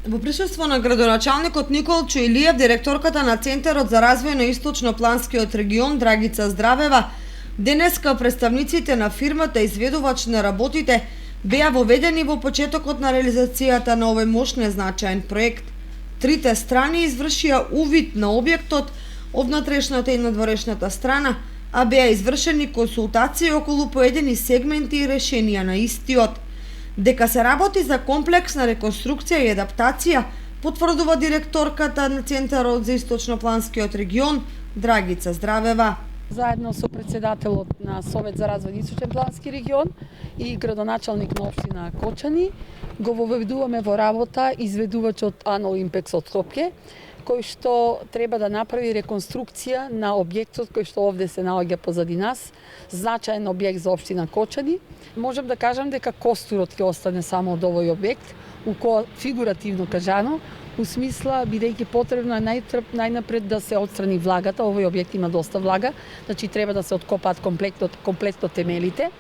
Во присуство на градоначалникот Николчо Илиев, директорката на Центарот за развој на Источно-Планскиот регион Драгица Здравева, денеска представниците на фирмата изведувач на работите беа воведени во почетокот на реализацијата на овој мощен значаен проект. Трите страни извршија увид на објектот од внатрешната и надворешната страна, а беа извршени консултации околу поедини сегменти и решенија на истиот. Дека се работи за комплексна реконструкција и адаптација, потврдува директорката на Центарот за Источно-Планскиот регион Драгица Здравева. Заедно со председателот на Совет за развој на Источен плански регион и градоначалник на општина Кочани го воведуваме во работа изведувачот Ано Импекс од Скопје, кој што треба да направи реконструкција на објектот кој што овде се наоѓа позади нас, значаен објект за општина Кочани. Можам да кажам дека костурот ќе остане само од овој објект, фигуративно кажано, у смисла бидејќи потребно е најнапред да се отстрани влагата, овој објект има доста влага, значи треба да се откопаат комплетно темелите,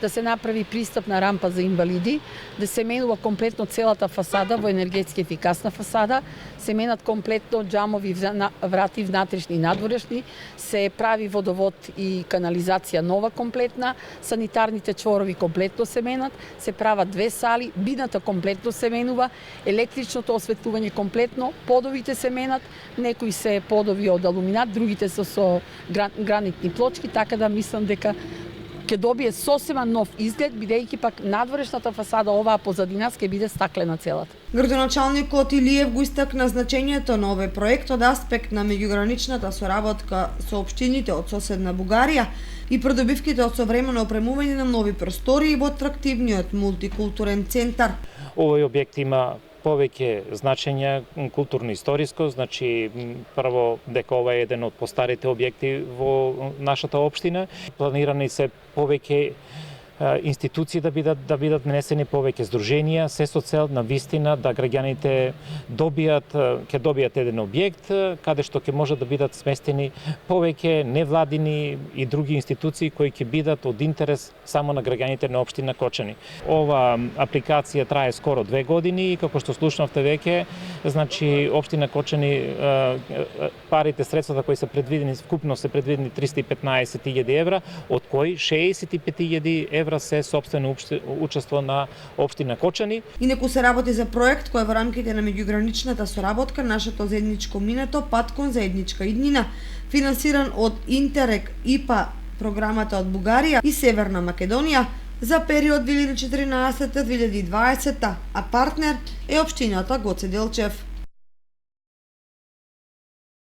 да се направи пристапна рампа за инвалиди, да се менува комплетно целата фасада во енергетски ефикасна фасада, се менат комплетно џамови врати внатрешни и надворешни, се прави водовод и канализација нова комплетна, санитарните чворови комплетно се менат, се прават две сали, бината комплетно се менува, електричното осветлување комплетно, подовите се менат, некои се подови од алуминат, другите се со гранитни плочки, така да мислам дека ќе добие сосема нов изглед, бидејќи пак надворешната фасада, оваа позади нас, ќе биде стаклена целата. Градоначалникот Илиев го истакна значењето на овој проект од аспект на меѓуграничната соработка со општините од соседна Бугарија и придобивките од современо опремување на нови простории во атрактивниот мултикултурен центар. Овој објект има повеќе значење културно-историско, значи прво дека ова е еден од постарите објекти во нашата општина. Планирани се повеќе институции да бидат внесени, повеќе здруженија, се со цел на вистина да граѓаните ќе добијат еден објект каде што ќе може да бидат сместени повеќе невладини и други институции кои ќе бидат од интерес само на граѓаните на општина Кочани. Ова апликација трае скоро 2 години и како што слушнавте веќе, значи општина Кочани парите, средствата кои се предвидени, вкупно се предвидени 315.000 евра, од кои 65.000 евра се сопствено учество на општина Кочани. Инаку се работи за проект кој во рамките на меѓуграничната соработка нашето заедничко минато пат кон заедничка иднина, финансиран од Интерек ИПА програмата од Бугарија и Северна Македонија за период 2014-2020, а партнер е општината Гоце Делчев.